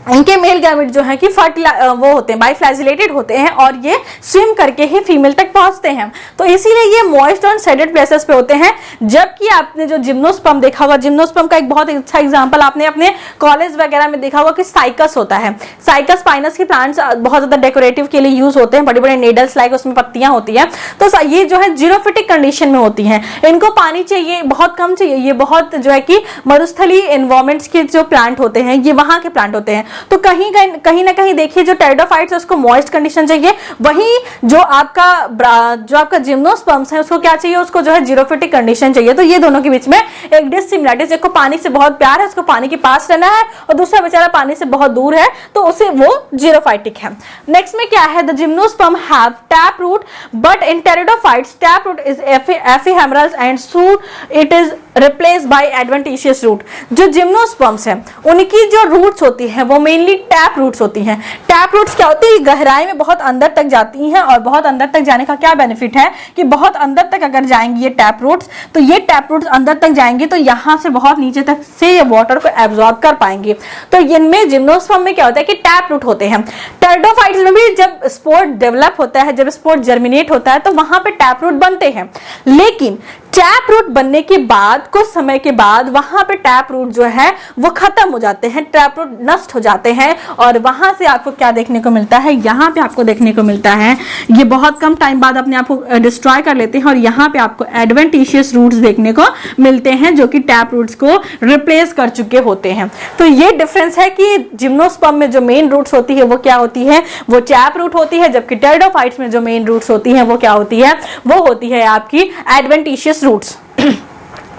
इनके मेल गैमेट जो है कि वो होते हैं बाइफ्लैजिलेटेड होते हैं और ये स्विम करके ही फीमेल तक पहुंचते हैं। तो इसीलिए ये मॉइस्ट और सेडेड प्लेसेस पे होते हैं। जबकि आपने जो जिम्नोस्पर्म देखा होगा, जिम्नोस्पर्म का एक बहुत अच्छा एग्जांपल आपने अपने कॉलेज वगैरह में देखा होगा कि साइकस होता है। साइकस पाइनस के प्लांट्स बहुत ज्यादा डेकोरेटिव के लिए यूज होते हैं, बड़े बड़े नेडल्स लाइक उसमें पत्तियां होती हैं। तो ये जो है जीरोफिटिक कंडीशन में होती हैं, इनको पानी चाहिए, बहुत कम चाहिए। ये बहुत जो है कि मरुस्थलीय एनवायरमेंट्स के जो प्लांट होते हैं ये वहां के प्लांट होते हैं। तो कहीं ना कहीं देखिए जो टेरिडोफाइट्स है उसको मॉइस्ट कंडीशन चाहिए, वहीं जो आपका जिम्नोस्पर्म्स है उसको क्या चाहिए, उसको जो है जीरोफिटिक कंडीशन चाहिए। तो ये दोनों के बीच में एक डिसिमिलरिटीज, एक को पानी से बहुत प्यार है, उसको पानी के पास रहना है, और दूसरा बेचारा पानी से बहुत दूर है तो उसे वो जीरोफाइटिक है। नेक्स्ट में क्या है, the gymnosperm have tap root but in pteridophytes tap root is ephemeral and so it is replaced by adventitious root. जो जिम्नोस्पर्म्स है उनकी जो रूट्स होती है वो मेनली टैप रूट्स होती हैं। टैप रूट्स क्या होती है, गहराई में बहुत अंदर तक जाती हैं और बहुत अंदर तक जाने का क्या बेनिफिट है कि बहुत अंदर तक अगर जाएंगी ये टैप रूट्स, तो ये टैप रूट्स अंदर तक जाएंगे तो यहां से बहुत नीचे तक से ये वाटर को एब्जॉर्ब कर पाएंगे। तो इनमें जिम्नोस्पर्म में क्या होता है कि टैप रूट होते हैं। टेरिडोफाइट्स में भी जब स्पोर डेवलप होता है, जब स्पोर जर्मिनेट होता है तो वहां पे टैप रूट बनते हैं, लेकिन टैप रूट बनने के बाद कुछ समय के बाद वहां पे टैप रूट जो है वो खत्म हो जाते हैं, टैप रूट नष्ट हो जाते हैं। और वहां से आपको क्या देखने को मिलता है, यहाँ पे आपको देखने को मिलता है ये बहुत कम टाइम बाद अपने आप को डिस्ट्रॉय कर लेते हैं और यहाँ पे आपको एडवेंटिशियस रूट्स देखने को मिलते हैं जो कि टैप रूट्स को रिप्लेस कर चुके होते हैं। तो ये डिफरेंस है कि जिम्नोस्पर्म में जो मेन रूट्स होती है वो क्या होती है, वो टैप रूट होती है, जबकि टेरिडोफाइट्स में जो मेन रूट्स होती है वो क्या होती है, वो होती है आपकी एडवेंटिशियस रूट्स।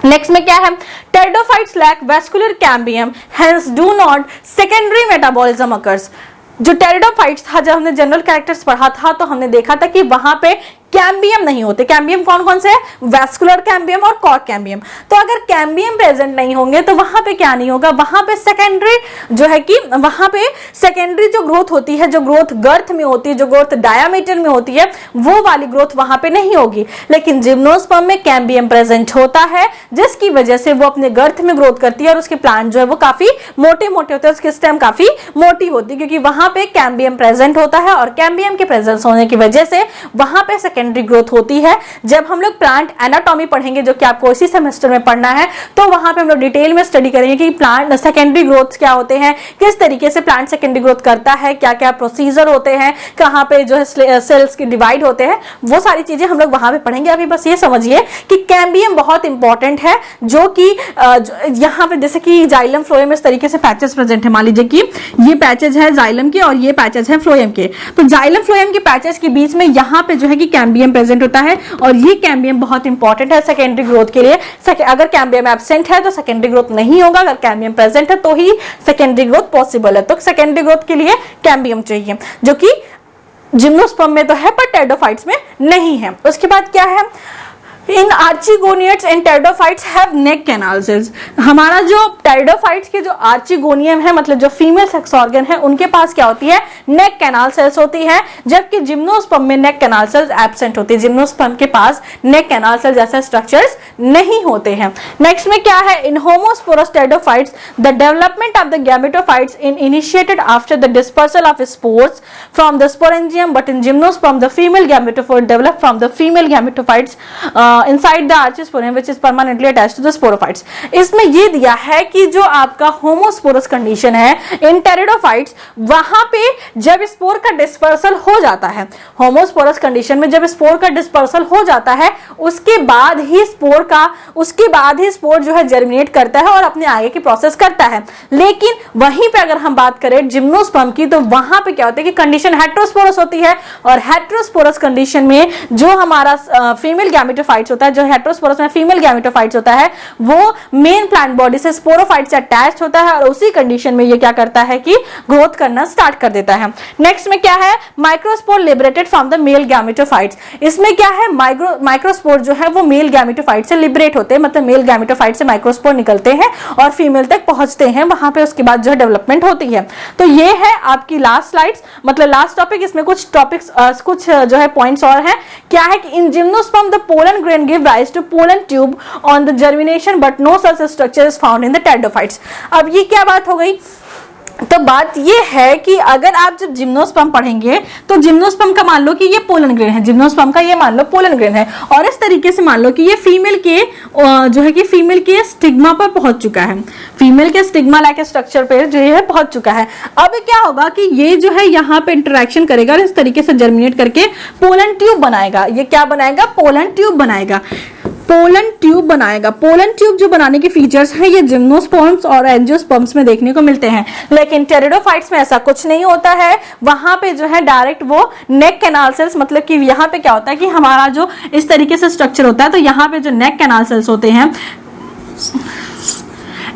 नेक्स्ट में क्या है, pteridophytes lack vascular cambium hence do not secondary metabolism occurs. जो टेरिडोफाइट्स था, जब हमने जनरल कैरेक्टर्स पढ़ा था तो हमने देखा था कि वहां पे कैम्बियम नहीं होते। कैम्बियम कौन कौन से है, वेस्कुलर कैम्बियम और कॉर्क कैम्बियम। तो अगर कैम्बियम प्रेजेंट नहीं होंगे तो वहां पे क्या नहीं होगा, वहां पे सेकेंडरी जो है कि वहां पे सेकेंडरी जो ग्रोथ होती है, जो ग्रोथ गर्थ में होती है, जो ग्रोथ डायामीटर में होती है, वो वाली ग्रोथ वहां पे नहीं होगी। लेकिन जिम्नोस्पर्म में कैम्बियम प्रेजेंट होता है जिसकी वजह से वो अपने गर्थ में ग्रोथ करती है और उसके प्लांट जो है वो काफी मोटे मोटे होते हैं, उसकी स्टेम काफी मोटी होती है क्योंकि वहां पे कैम्बियम प्रेजेंट होता है। और कैम्बियम के प्रेजेंस होने की वजह से वहां पे सेकेंडरी ग्रोथ होती है। जब हम लोग प्लांट एनाटॉमी पढ़ेंगे जो कि आपको इसी सेमेस्टर में पढ़ना है, तो वहां पे हम लोग डिटेल में स्टडी करेंगे कि प्लांट सेकेंडरी ग्रोथ क्या होते हैं, किस तरीके से प्लांट सेकेंडरी ग्रोथ करता है, क्या क्या प्रोसीजर होते हैं, कहां पे जो है सेल्स की डिवाइड होते हैं, वो सारी चीजें हम लोग वहां पे पढ़ेंगे। अभी बस ये समझिए कि कैम्बियम बहुत इंपॉर्टेंट है, जो कि यहाँ पे जैसे कि जाइलम फ्लोएम में इस तरीके से पैचेस प्रेजेंट है। मान लीजिए कि ये पैचेज है जाइलम के और ये पैचेज है फ्लोएम के। तो जाइलम फ्लोएम के पैचेज के बीच में यहाँ पे जो है कि कैम्बियम प्रेजेंट होता है और ये कैम्बियम बहुत इंपॉर्टेंट है सेकेंडरी ग्रोथ के लिए। अगर कैम्बियम एब्सेंट है तो सेकेंडरी ग्रोथ नहीं होगा, अगर कैम्बियम प्रेजेंट है तो ही सेकेंडरी ग्रोथ पॉसिबल है। तो सेकेंडरी ग्रोथ के लिए कैम्बियम चाहिए, जो कि जिम्नोस्पर्म में तो है पर टेरिडोफाइट्स में नहीं है। उसके बाद क्या है, in archegoniates and pteridophytes have neck canal cells. हमारा जो टेरिडोफाइट्स के जो आर्चिगोनियम है, मतलब जो फीमेल सेक्स ऑर्गन है, उनके पास क्या होती है, नेक कैनाल सेल्स होती है, जबकि जिम्नोस्पर्म में नेक कैनाल सेल्स एब्सेंट होती है। जिम्नोस्पर्म के पास नेक कैनाल सेल्स जैसे स्ट्रक्चर्स नहीं होते हैं। नेक्स्ट में क्या है, in homosporous pteridophytes the development of the gametophytes in initiated after the dispersal of spores from the sporangium, but in gymnosperm the female gametophyte develop from the female gametophytes inside the archisporium which is permanently attached to the sporophytes। इसमें ये दिया है कि जो आपका homosporous condition है इन pteridophytes, वहां पे जब स्पोर का डिस्पर्सल हो जाता है, होमोस्पोरस कंडीशन में जब स्पोर का डिस्पर्सल हो जाता है, उसके बाद ही स्पोर जो है जर्मिनेट करता है और अपने आगे की प्रोसेस करता है। लेकिन वहीं पे अगर हम बात करें जिम्नोस्पर्म की, तो वहां पे क्या होता है कि कंडीशन हेट्रोस्पोरस होती है, और हेट्रोस्पोरस कंडीशन में जो हमारा फीमेल गैमेटोफाइट्स होता है, जो हेट्रोस्पोरस में फीमेल गैमेटोफाइट्स होता है, वो मेन प्लांट बॉडी से स्पोरोफाइट से अटैच्ड होता है और उसी कंडीशन में ये क्या करता है कि ग्रोथ करना स्टार्ट कर देता है। नेक्स्ट में क्या है, microspore liberated from the male gametophytes. इसमें क्या है, माइक्रोस्पोर जो है वो मेल गैमेटोफाइट से लिबरेट होते हैं, मतलब मेल गैमेटोफाइट से माइक्रोस्पोर निकलते हैं और फीमेल तक पहुंचते हैं, वहां पे उसके बाद जो है डेवलपमेंट होती है। तो ये है आपकी लास्ट स्लाइड्स, मतलब लास्ट टॉपिक। इसमें कुछ टॉपिक्स कुछ जो है पॉइंट्स और हैं। क्या है कि इन gymnosperm the pollen grain give rise to pollen tube on the germination but no such structure is found in the pteridophytes। अब ये क्या बात हो गई, तो बात ये है कि अगर आप जब जिम्नोस्पर्म पढ़ेंगे तो जिम्नोस्पर्म का मान लो कि ये पोलन ग्रेन है, जिम्नोस्पर्म का ये मान लो पोलन ग्रेन है, और इस तरीके से मान लो कि ये फीमेल के जो है कि फीमेल के स्टिग्मा पर पहुंच चुका है, फीमेल के स्टिग्मा लाइक स्ट्रक्चर पे जो है पहुंच चुका है। अब क्या होगा कि ये जो है यहाँ पे इंटरेक्शन करेगा और इस तरीके से जर्मिनेट करके पोलन ट्यूब बनाएगा। ये क्या बनाएगा, पोलन ट्यूब बनाएगा, पोलन ट्यूब बनाएगा। पोलन ट्यूब जो बनाने के फीचर्स हैं ये जिम्नोस्पर्म्स और एंजियोस्पर्म्स में देखने को मिलते हैं, लेकिन टेरिडोफाइट्स में ऐसा कुछ नहीं होता है। वहां पे जो है डायरेक्ट वो नेक कैनाल सेल्स, मतलब कि यहाँ पे क्या होता है कि हमारा जो इस तरीके से स्ट्रक्चर होता है, तो यहाँ पे जो नेक कैनाल सेल्स होते हैं,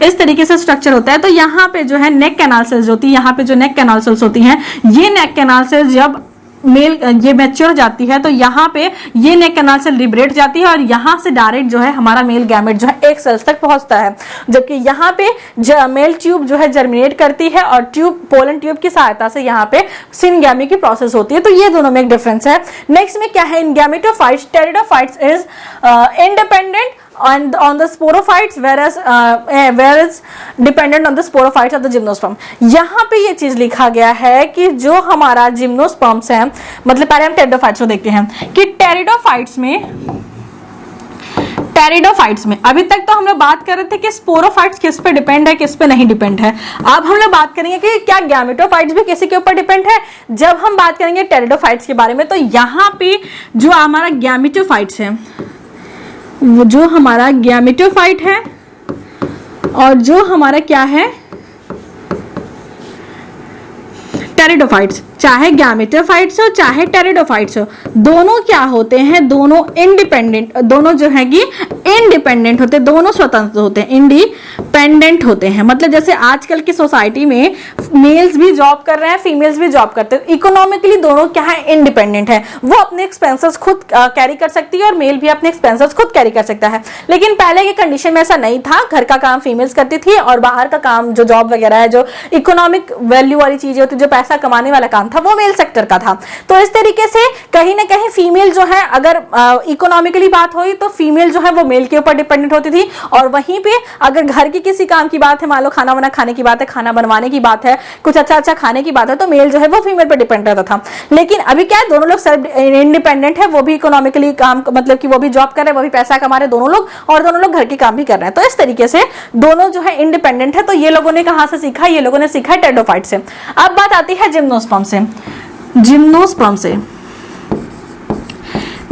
इस तरीके से स्ट्रक्चर होता है, तो यहाँ पे जो है नेक कैनाल सेल्स होती है, यहाँ पे जो नेक कैनाल सेल्स होती हैं, ये नेक कैनाल सेल्स जब मेल ये मैच्योर जाती है तो यहाँ पे ये नेक कैनाल से लिबरेट जाती है और यहाँ से डायरेक्ट जो है हमारा मेल गैमेट जो है एक सेल्स तक पहुंचता है, जबकि यहाँ पे मेल ट्यूब जो है जर्मिनेट करती है और पोलन ट्यूब की सहायता से यहाँ पे सिनगैमी की प्रोसेस होती है। तो ये दोनों में एक डिफरेंस है। नेक्स्ट में क्या है, in gametophytes pteridophytes is independent on the sporophytes whereas dependent on the sporophytes of the gymnosperm। यहाँ पे ये चीज लिखा गया है कि जो हमारा जिम्नोस्पर्म्स है, मतलब पहले हम टेरिडोफाइट्स को देखते हैं कि टेरिडोफाइट्स में अभी तक तो हम लोग बात कर रहे थे कि स्पोरोफाइट्स किस पे डिपेंड है, किस पे नहीं डिपेंड है। अब हम लोग बात करेंगे कि क्या गैमेटोफाइट्स भी किसी के ऊपर डिपेंड है। जब हम बात करेंगे टेरिडोफाइट्स के बारे में, तो यहाँ पे जो हमारा गैमेटोफाइट्स है, जो हमारा गैमेटोफाइट है और जो हमारा क्या है टेरिडोफाइट्स, चाहे गैमेटोफाइट्स हो चाहे टेरिडोफाइट्स हो, दोनों क्या होते हैं, दोनों इंडिपेंडेंट, दोनों जो है कि इंडिपेंडेंट होते हैं, दोनों स्वतंत्र होते हैं, इंडिपेंडेंट होते हैं। मतलब जैसे आजकल की सोसाइटी में मेल्स भी जॉब कर रहे हैं, फीमेल्स भी जॉब करते हैं, इकोनॉमिकली दोनों क्या है, इंडिपेंडेंट है। वो अपने एक्सपेंसेस खुद कैरी कर सकती है और मेल भी अपने एक्सपेंसेस खुद कैरी कर सकता है। लेकिन पहले के कंडीशन में ऐसा नहीं था, घर का काम फीमेल्स करती थी और बाहर का काम जो जॉब वगैरह है, जो इकोनॉमिक वैल्यू वाली चीजें होती, जो पैसा कमाने वाला काम था, वो मेल सेक्टर का था। तो इस तरीके से कहीं ना कहीं फीमेल जो है, अगर इकोनॉमिकली बात हुई तो फीमेल जो है वो मेल के ऊपर डिपेंडेंट होती थी, और वहीं पे अगर घर की किसी काम की बात है, मान लो खाना वाना खाने की बात है, खाना बनवाने की बात है, कुछ अच्छा खाने की बात है, तो मेल जो है वो फीमेल पर डिपेंड रहता था। लेकिन अभी क्या है, दोनों लोग सेल्फ इंडिपेंडेंट है, वो भी इकोनॉमिकली काम, मतलब कि वो भी जॉब कर रहे हैं, वो भी पैसा कमा रहे हैं दोनों लोग, और दोनों लोग घर के काम भी कर रहे हैं। तो इस तरीके से दोनों जो है इंडिपेंडेंट है। तो ये लोगों ने कहां से सीखा, ये लोगों ने सीखा टेरिडोफाइट से। अब बात आती है जिम्नोस्पर्म से।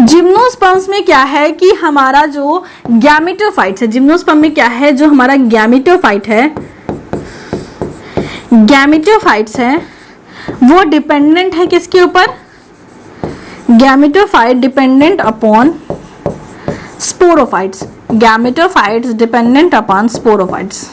जिम्नोस्पर्म्स में क्या है कि हमारा जो गैमेटोफाइट्स है, जिम्नोस्पर्म में क्या है, जो हमारा गैमेटोफाइट्स है वो डिपेंडेंट है किसके ऊपर, gametophyte dependent upon sporophytes, gametophytes dependent upon sporophytes.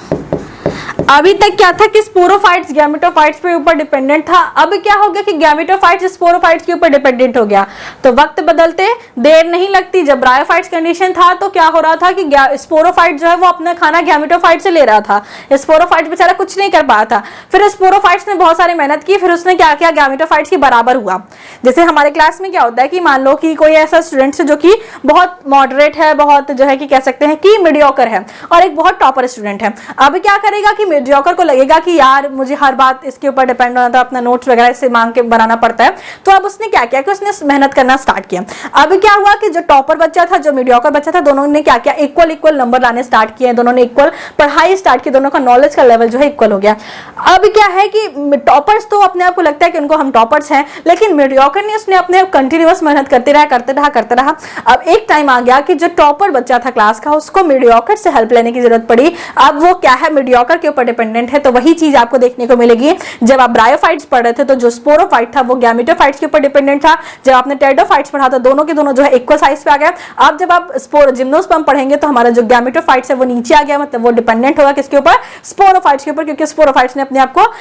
अभी तक क्या था कि स्पोरोफाइट्स गैमेटोफाइट्स पे ऊपर डिपेंडेंट था, अब क्या हो गया कि गैमेटोफाइट्स स्पोरोफाइट्स के ऊपर डिपेंडेंट हो गया। तो वक्त बदलते देर नहीं लगती, जब ब्रायोफाइट्स कंडीशन था तो क्या हो रहा था कि स्पोरोफाइट जो है वो अपना खाना गैमेटोफाइट से ले रहा था, स्पोरोफाइट बेचारा कुछ नहीं कर पाया था। फिर स्पोरोफाइट्स ने बहुत सारी मेहनत की, फिर उसने क्या किया, गैमेटोफाइट्स के बराबर हुआ। जैसे हमारे क्लास में क्या होता है कि मान लो कि कोई ऐसा स्टूडेंट है जो कि बहुत मॉडरेट है, बहुत जो है कि कह सकते हैं कि मीडियोकर है, और एक बहुत टॉपर स्टूडेंट है। अब क्या करेगा कि मीडियोकर को लगेगा कि यार मुझे हर बात इसके ऊपर डिपेंड होना था, अपना नोट्स वगैरह इससे मांग के बनाना पड़ता है। तो अब उसने क्या किया कि उसने मेहनत करना स्टार्ट किया। अब क्या हुआ कि जो टॉपर बच्चा था, जो मीडियोकर बच्चा था, दोनों ने क्या किया, इक्वल नंबर लाने स्टार्ट किए, दोनों ने इक्वल पढ़ाई स्टार्ट की, दोनों का नॉलेज का लेवल जो है इक्वल हो गया। अब क्या है कि टॉपर्स तो अपने आप को लगता है कि उनको हम टॉपर्स हैं, लेकिन मीडियोकर ने उसने अपने कंटिन्यूअस मेहनत करते रहा। अब एक टाइम आ गया कि जो टॉपर बच्चा था क्लास का, उसको मीडियोकर से हेल्प लेने की जरूरत पड़ी। अब वो क्या है, मीडियोकर के ऊपर डिपेंडेंट है। तो वही चीज आपको देखने को मिलेगी जब आप ब्रायोफाइट्स पढ़ रहे थे, तो जो स्पोरोफाइट था वो गैमेटोफाइट्स के ऊपर डिपेंडेंट था। जब आपने टेरिडोफाइट्स पढ़ा था, दोनों के दोनों जो है इक्वल साइज पे आ गया। अब जब आप जिम्नोस्पर्म पढ़ेंगे तो हमारा जो गैमेटोफाइट्स है वो नीचे आ गया, मतलब वो डिपेंडेंट होगा किसके ऊपर, स्पोरोफाइट्स के ऊपर, क्योंकि स्पोरोफाइट्स ने अपने आप को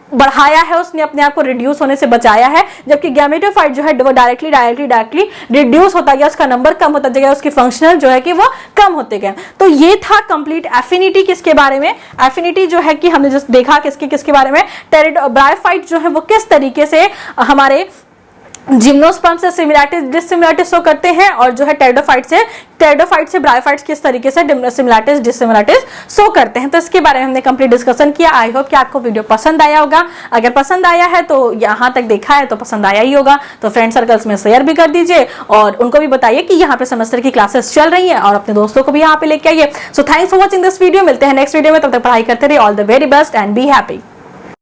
बढ़ाया है, उसने अपने आप को रिड्यूस होने से बचाया है। जबकि गैमेटोफाइट जो है वो डायरेक्टली रिड्यूस होता गया, उसका नंबर कम होता गया, उसकी फंक्शनल जो है कि वो कम होते गए। तो ये था कंप्लीट एफिनिटी किसके बारे में, एफिनिटी जो है कि हमने जस्ट देखा किसके बारे में, ब्रायोफाइट जो है वो किस तरीके से हमारे जिम्नोस्पर्म से सिमिलैरिटीज डिसिमिलैरिटीज शो करते हैं, और जो है टेरिडोफाइट से ब्रायोफाइट्स किस तरीके से सिमिलैरिटीज डिसिमिलैरिटीज शो करते हैं। तो इसके बारे में हमने कंप्लीट डिस्कशन किया। आई होप कि आपको वीडियो पसंद आया होगा। अगर पसंद आया है तो यहाँ तक देखा है तो पसंद आया ही होगा, तो फ्रेंड सर्कल्स में शेयर भी कर दीजिए और उनको भी बताइए कि यहाँ पे सेमेस्टर की क्लासेस चल रही है, और अपने दोस्तों को भी यहाँ पे लेके आइए। So thanks for watching this video. मिलते हैं नेक्स्ट वीडियो में, तब तक पढ़ाई करते रहिए। All the very best and be happy.